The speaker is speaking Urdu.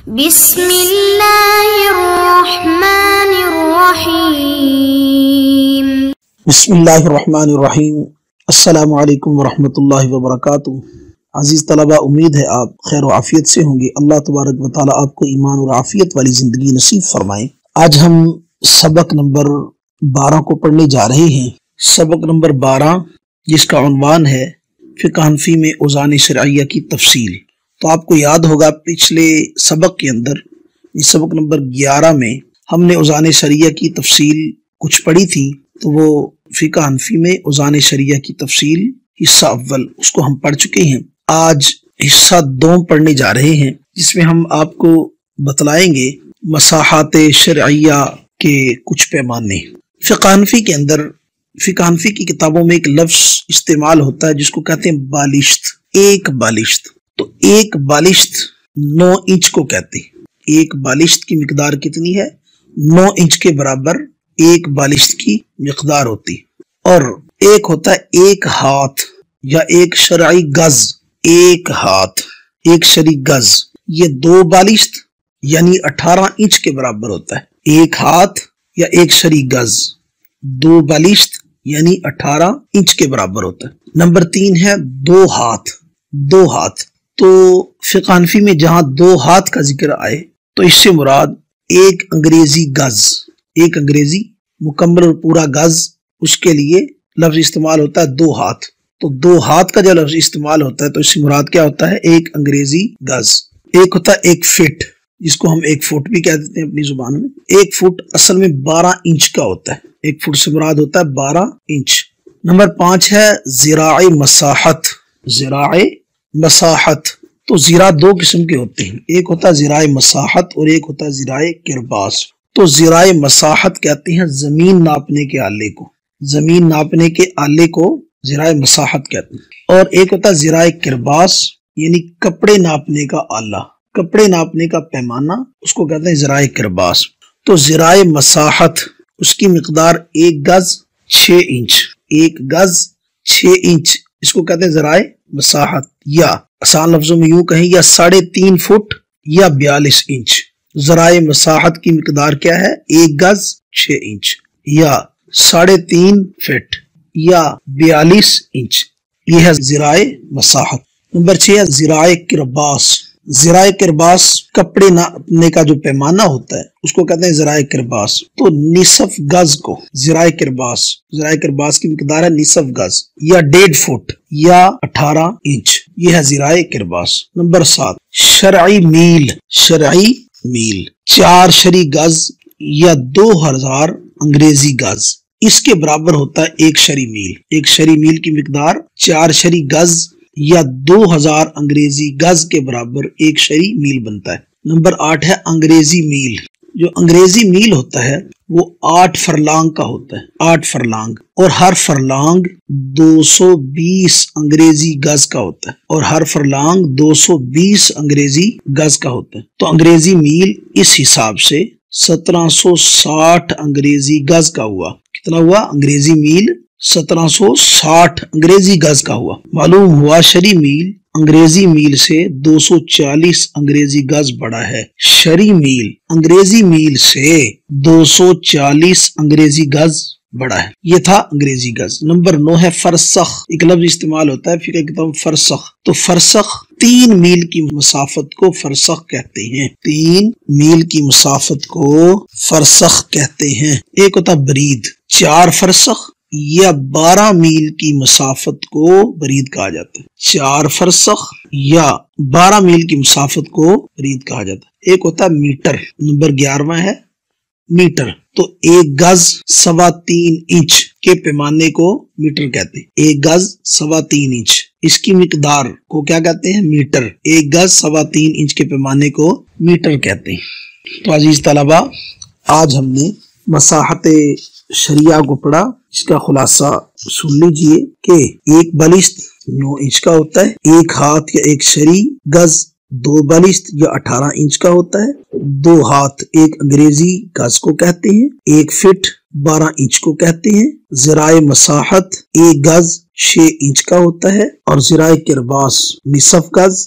بسم اللہ الرحمن الرحیم بسم اللہ الرحمن الرحیم۔ السلام علیکم ورحمۃ اللہ وبرکاتہ۔ عزیز طلبہ، امید ہے آپ خیر و عافیت سے ہوں گے۔ اللہ تبارک و تعالیٰ آپ کو ایمان اور عافیت والی زندگی نصیب فرمائے۔ آج ہم سبق نمبر 12 کو پڑھنے جا رہے ہیں۔ سبق نمبر 12 جس کا عنوان ہے فقہ حنفی میں اوزان شرعیہ کی تفصیل۔ تو آپ کو یاد ہوگا پچھلے سبق کے اندر سبق نمبر 11 میں ہم نے اوزان شرعیہ کی تفصیل کچھ پڑھی تھی، تو وہ فقہ حنفی میں اوزان شرعیہ کی تفصیل حصہ اول اس کو ہم پڑھ چکے ہیں۔ آج حصہ 2 پڑھنے جا رہے ہیں، جس میں ہم آپ کو بتلائیں گے مساحات شرعیہ کے کچھ پیمانے۔ فقہ حنفی کے اندر فقہ حنفی کی کتابوں میں ایک لفظ استعمال ہوتا ہے جس کو کہتے ہیں بالشت۔ ایک بالشت، تو ایک بالشت 9 انچ کو کہتے ہیں۔ ایک بالشت کی مقدار کتنی ہے؟ 9 انچ کے برابر ایک بالشت کی مقدار ہوتی۔ اور ایک ہوتا ہے ایک ہاتھ یا ایک شرعی گز۔ ایک ہاتھ، ایک شرعی گز، یہ 2 بالشت یعنی 18 انچ کے برابر ہوتا ہے۔ ایک ہاتھ یا ایک شرعی گز 2 بالشت یعنی 18 انچ کے برابر ہوتا ہے۔ نمبر 3 ہے 2 ہاتھ۔ 2 ہاتھ، تو فقہ حنفی میں جہاں 2 ہاتھ کا ذکر آئے تو اس سے مراد ایک انگریزی گز، ایک انگریزی مکمل اور پورا گز، اس کے لیے لفظ استعمال ہوتا ہے 2 ہاتھ۔ تو 2 ہاتھ کا جو لفظ استعمال ہوتا ہے تو اس سے مراد کیا ہوتا ہے؟ ایک انگریزی گز۔ ایک ہوتا ہے ایک فٹ، جس کو ہم ایک فٹ بھی کہہ دیتے ہیں اپنی زبان میں۔ ایک فٹ اصل میں 12 انچ کا ہوتا ہے۔ ایک فٹ سے مراد ہوتا ہے 12 انچ۔ نمبر 5 ہے ذراع مساحت۔ ذراع مساحت، تو ذراع 2 قسم کے ہوتے ہیں، ایک ہوتا ہے ذراع مساحت اور ایک ہوتا ہے ذراع کرباس۔ تو ذراع مساحت کہتے ہیں زمین ناپنے کے آلے کو، زمین ناپنے کے آلے کو ذراع مساحت کہتے ہیں۔ اور ایک ہوتا ہے ذراع کرباس یعنی کپڑے ناپنے کا آلہ، کپڑے ناپنے کا پیمانہ، اس کو کہتے ہیں ذراع کرباس۔ تو ذراع مساحت اس کی مقدار 1 گز 6 انچ، 1 گز 6 انچ، اس کو کہتے ہیں ذراع مساحت، یا آسان لفظوں میں یوں کہیں یا 3.5 فٹ یا 42 انچ۔ ذراع مساحت کی مقدار کیا ہے؟ 1 گز 6 انچ یا 3.5 فٹ یا 42 انچ، یہ ہے ذراع مساحت۔ نمبر 6 ہے ذراع کرباس۔ ذراع کرباس کپڑے ناپنے کا جو پیمانہ ہوتا ہے اس کو کہتے ہیں ذراع کرباس۔ تو نصف گز کو ذراع کرباس کی مقدار ہے نصف گز یا 1.5 فٹ یا 18 انچ، یہ ہے ذراع کرباس۔ نمبر 7 شرعی میل۔ شرعی میل 4 شرعی گز یا 2000 انگریزی گز، اس کے برابر ہوتا ہے 1 شرعی میل۔ 1 شرعی میل کی مقدار 4 شرعی گز یا 2000 انگریزی گز کے برابر 1 شرعی میل بنتا ہے۔ نمبر 8 ہے انگریزی میل۔ جو انگریزی میل ہوتا ہے وہ 8 فرلانگ کا ہوتا ہے، 8 فرلانگ، اور ہر فرلانگ 220 انگریزی گز کا ہوتا ہے، اور ہر فرلانگ 220 انگریزی گز کا ہوتا ہے۔ تو انگریزی میل اس حساب سے 1760 انگریزی گز کا ہوا۔ کتنا ہوا؟ انگریزی میل 1760 انگریزی گز کا ہوا۔ معلوم ہوا شرعی میل انگریزی میل سے 240 انگریزی گز بڑا ہے۔ شرعی میل انگریزی میل سے 240 انگریزی گز بڑا ہے۔ یہ تھا انگریزی گز۔ نمبر 9 ہے فرسخ۔ ایک لفظ استعمال ہوتا ہے فقہ کتاب فرسخ۔ تو فرسخ 3 میل کی مسافت کو فرسخ کہتے ہیں۔ 3 میل کی مسافت کو فرسخ کہتے ہیں۔ ایک ہوتا برید، 4 فرسخ یا 12 میل کی مسافت کو برید کہا جاتا ہے۔ 4 فرسخ یا 12 میل کی مسافت کو برید کہا جاتا ہے۔ ایک ہوتا ہے میٹر۔ نمبر 11 ہے میٹر۔ تو 1 گز 3.25 انچ کے پیمانے کو میٹر کہتے ہیں۔ 1 گز 3.25 انچ، اس کی مقدار کو کیا کہتے ہیں؟ میٹر۔ 1 گز 3.25 انچ کے پیمانے کو میٹر کہتے ہیں۔ تو عزیز طلبہ، آج ہم نے مساحت شرعیہ کو پڑھا، اس کا خلاصہ سن لیجئے کہ ایک بالشت 9 انچ کا ہوتا ہے، 1 ہاتھ یا 1 شرعی گز 2 بالشت یا 18 انچ کا ہوتا ہے، 2 ہاتھ 1 انگریزی گز کو کہتے ہیں، 1 فٹ 12 انچ کو کہتے ہیں، ذراع مساحت 1 گز 6 انچ کا ہوتا ہے، اور ذراع کرباس نصف گز